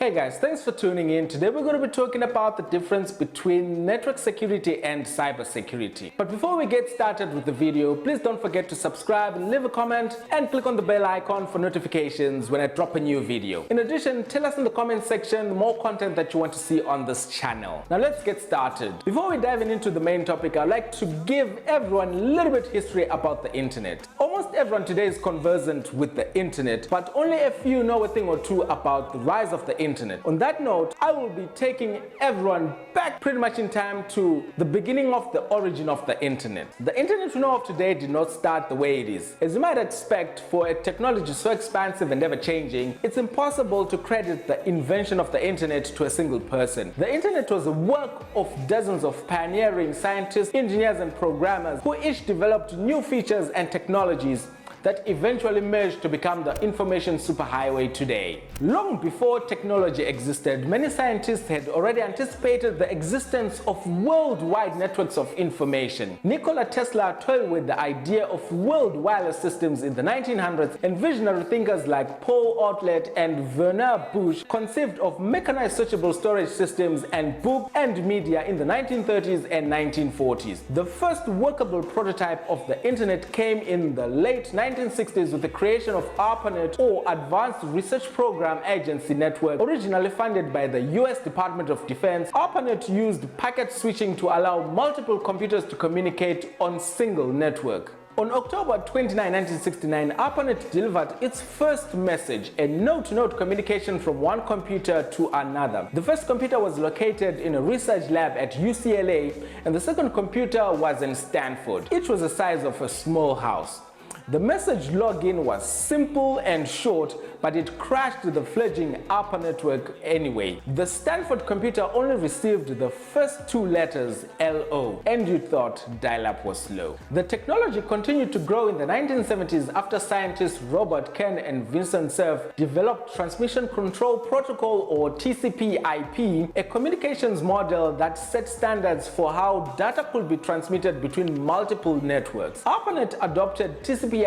Hey guys, thanks for tuning in. Today we're going to be talking about the difference between network security and cyber security. But before we get started with the video, please don't forget to subscribe and leave a comment and click on the bell icon for notifications when I drop a new video. In addition, tell us in the comment section more content that you want to see on this channel. Now let's get started. Before we dive into the main topic, I'd like to give everyone a little bit history about the internet. Almost everyone today is conversant with the internet, but only a few know a thing or two about the rise of the internet. On that note, I will be taking everyone back pretty much in time to the beginning of the origin of the internet. The internet we know of today did not start the way it is. As you might expect, for a technology so expansive and ever-changing, it's impossible to credit the invention of the internet to a single person. The internet was a work of dozens of pioneering scientists, engineers, and programmers who each developed new features and technologies that eventually merged to become the information superhighway today. Long before technology existed, many scientists had already anticipated the existence of worldwide networks of information. Nikola Tesla toyed with the idea of world wireless systems in the 1900s, and visionary thinkers like Paul Otlet and Werner Bush conceived of mechanized searchable storage systems and book and media in the 1930s and 1940s. The first workable prototype of the internet came in the late 1960s with the creation of ARPANET, or Advanced Research Program Agency Network, originally funded by the US Department of Defense. ARPANET used packet switching to allow multiple computers to communicate on single network. On October 29, 1969, ARPANET delivered its first message, a note-to-note communication from one computer to another. The first computer was located in a research lab at UCLA, and the second computer was in Stanford. Each was the size of a small house. The message login was simple and short, but it crashed the fledgling ARPA network anyway. The Stanford computer only received the first two letters, LO, and you thought dial-up was slow. The technology continued to grow in the 1970s after scientists Robert Kern and Vincent Cerf developed Transmission Control Protocol, or TCP/IP, a communications model that set standards for how data could be transmitted between multiple networks. ARPANET adopted TCP/IP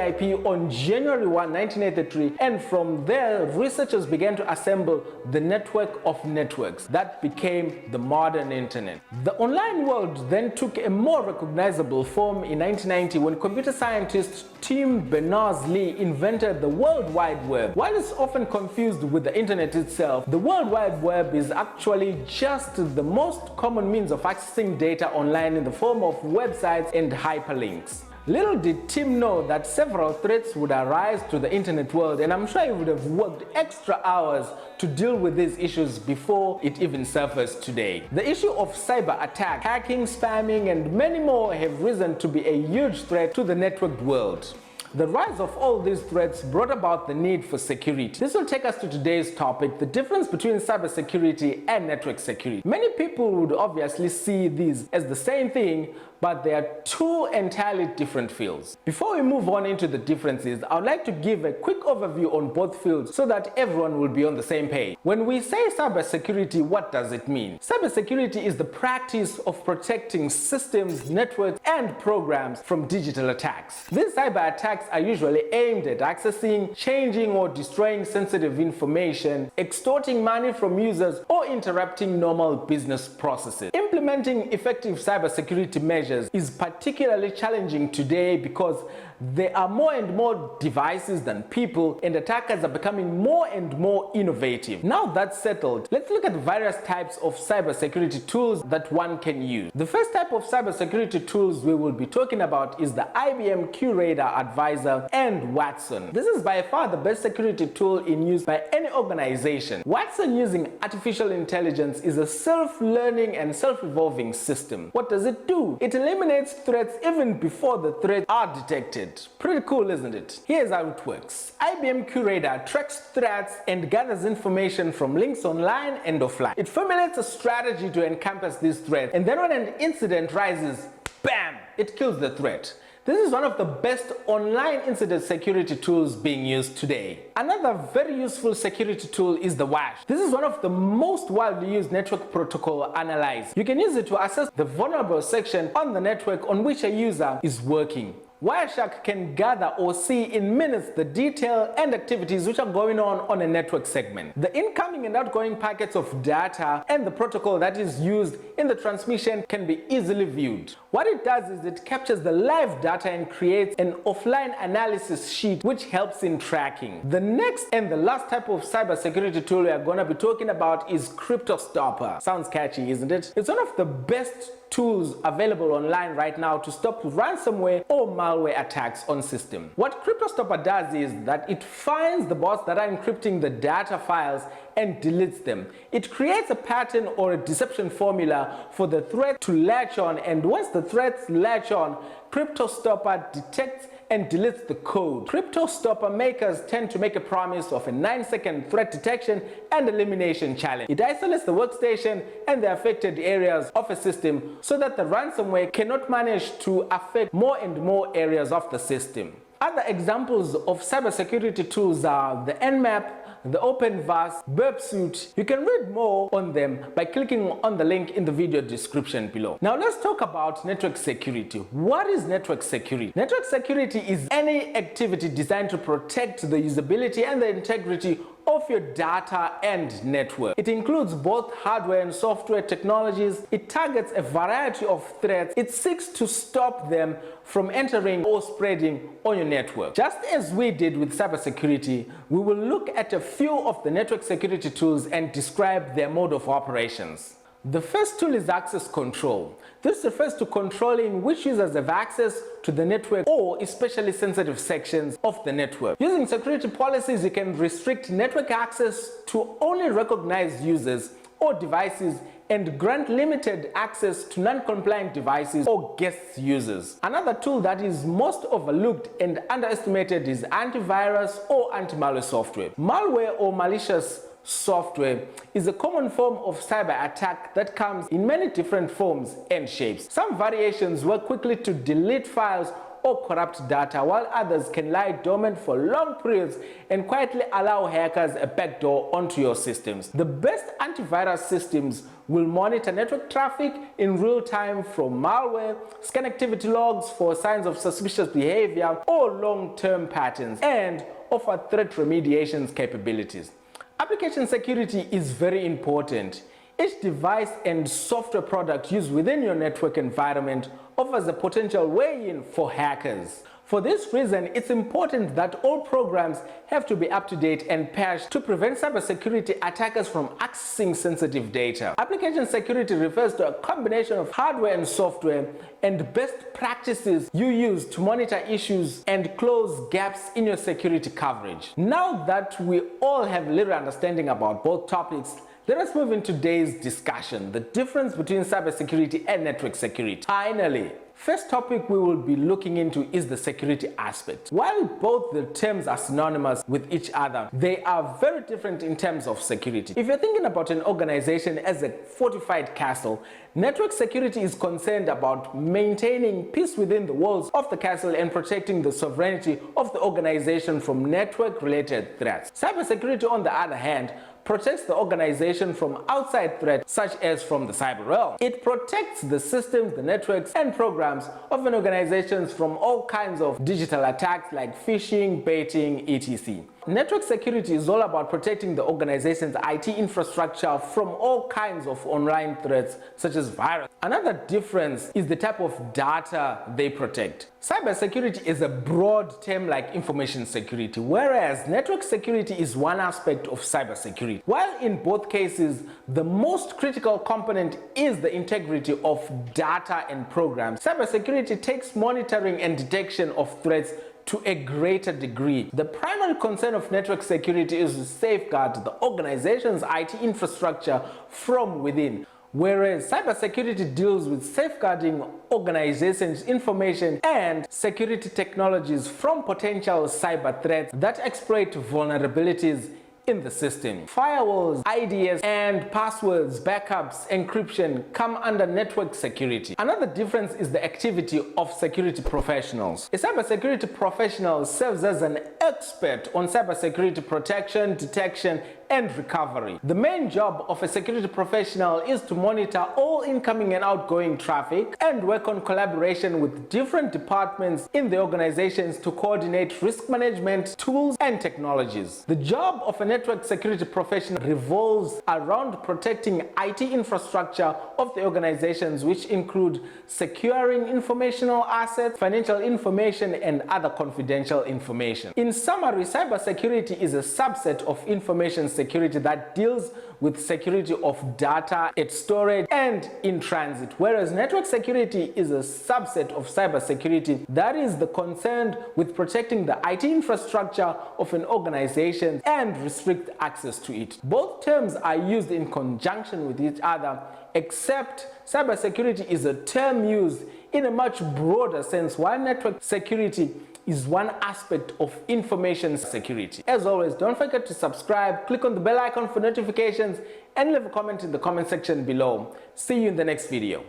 on January 1, 1983, and from there, researchers began to assemble the network of networks that became the modern internet. The online world then took a more recognizable form in 1990 when computer scientist Tim Berners-Lee invented the World Wide Web. While it's often confused with the internet itself, the World Wide Web is actually just the most common means of accessing data online in the form of websites and hyperlinks. Little did Tim know that several threats would arise to the internet world, and I'm sure he would have worked extra hours to deal with these issues before it even surfaced today. The issue of cyber attack, hacking, spamming, and many more have risen to be a huge threat to the networked world. The rise of all these threats brought about the need for security. This will take us to today's topic, the difference between cybersecurity and network security. Many people would obviously see these as the same thing, but they are two entirely different fields. Before we move on into the differences, I would like to give a quick overview on both fields so that everyone will be on the same page. When we say cybersecurity, what does it mean? Cybersecurity is the practice of protecting systems, networks, and programs from digital attacks. These cyber attacks are usually aimed at accessing, changing, or destroying sensitive information, extorting money from users, or interrupting normal business processes. Implementing effective cybersecurity measures is particularly challenging today because there are more and more devices than people, and attackers are becoming more and more innovative. Now that's settled, let's look at various types of cybersecurity tools that one can use. The first type of cybersecurity tools we will be talking about is the IBM QRadar Advisor and Watson. This is by far the best security tool in use by any organization. Watson, using artificial intelligence, is a self-learning and self-evolving system. What does it do? It eliminates threats even before the threats are detected. Pretty cool, isn't it? Here's how it works. IBM QRadar tracks threats and gathers information from links online and offline. It formulates a strategy to encompass these threats, and then when an incident rises, bam, it kills the threat. This is one of the best online incident security tools being used today. Another very useful security tool is the Wireshark. This is one of the most widely used network protocol analyzers. You can use it to assess the vulnerable section on the network on which a user is working. Wireshark can gather or see in minutes the detail and activities which are going on a network segment. The incoming and outgoing packets of data and the protocol that is used in the transmission can be easily viewed. What it does is it captures the live data and creates an offline analysis sheet which helps in tracking. The next and the last type of cybersecurity tool we are going to be talking about is Stoppa. Sounds catchy, isn't it? It's one of the best tools available online right now to stop ransomware or malware attacks on systems. What Stoppa does is that it finds the bots that are encrypting the data files and deletes them. It creates a pattern or a deception formula for the threat to latch on, and once the threats latch on, Stoppa detects and deletes the code. Stoppa makers tend to make a promise of a 9-second threat detection and elimination challenge. It isolates the workstation and the affected areas of a system so that the ransomware cannot manage to affect more and more areas of the system. Other examples of cybersecurity tools are the Nmap, the OpenVAS, Burpsuit. You can read more on them by clicking on the link in the video description below. Now let's talk about network security. What is network security? Network security is any activity designed to protect the usability and the integrity of your data and network. It includes both hardware and software technologies. It targets a variety of threats. It seeks to stop them from entering or spreading on your network. Just as we did with cybersecurity, we will look at a few of the network security tools and describe their mode of operations. The first tool is access control. This refers to controlling which users have access to the network or especially sensitive sections of the network. Using security policies, you can restrict network access to only recognized users or devices and grant limited access to non-compliant devices or guest users. Another tool that is most overlooked and underestimated is antivirus or anti-malware software. Malware or malicious software is a common form of cyber attack that comes in many different forms and shapes. Some variations work quickly to delete files or corrupt data, while others can lie dormant for long periods and quietly allow hackers a backdoor onto your systems. The best antivirus systems will monitor network traffic in real time from malware, scan activity logs for signs of suspicious behavior or long-term patterns, and offer threat remediation capabilities. Application security is very important. Each device and software product used within your network environment offers a potential way in for hackers. For this reason, it's important that all programs have to be up to date and patched to prevent cybersecurity attackers from accessing sensitive data. Application security refers to a combination of hardware and software and best practices you use to monitor issues and close gaps in your security coverage. Now that we all have a little understanding about both topics, let us move into today's discussion, the difference between cybersecurity and network security. Finally, first topic we will be looking into is the security aspect. While both the terms are synonymous with each other, they are very different in terms of security. If you're thinking about an organization as a fortified castle, network security is concerned about maintaining peace within the walls of the castle and protecting the sovereignty of the organization from network-related threats. Cybersecurity, on the other hand, protects the organization from outside threats such as from the cyber realm. It protects the systems, the networks, and programs of an organization from all kinds of digital attacks like phishing, baiting, etc. Network security is all about protecting the organization's IT infrastructure from all kinds of online threats such as virus. Another difference is the type of data they protect. Cybersecurity is a broad term like information security, whereas network security is one aspect of cybersecurity. While in both cases, the most critical component is the integrity of data and programs, cybersecurity takes monitoring and detection of threats to a greater degree. The primary concern of network security is to safeguard the organization's IT infrastructure from within, whereas cybersecurity deals with safeguarding organizations' information and security technologies from potential cyber threats that exploit vulnerabilities in the system. Firewalls, IDS, and passwords, backups, encryption come under network security. Another difference is the activity of security professionals. A cybersecurity professional serves as an expert on cybersecurity protection, detection, and recovery. The main job of a security professional is to monitor all incoming and outgoing traffic and work on collaboration with different departments in the organizations to coordinate risk management, tools, and technologies. The job of a network security professional revolves around protecting IT infrastructure of the organizations, which include securing informational assets, financial information, and other confidential information. In summary, cybersecurity is a subset of information security that deals with security of data, its storage, and in transit, whereas network security is a subset of cybersecurity that is concerned with protecting the IT infrastructure of an organization and restrict access to it. Both terms are used in conjunction with each other, except cybersecurity is a term used in a much broader sense, while network security is one aspect of information security. As always, don't forget to subscribe, click on the bell icon for notifications, and leave a comment in the comment section below. See you in the next video.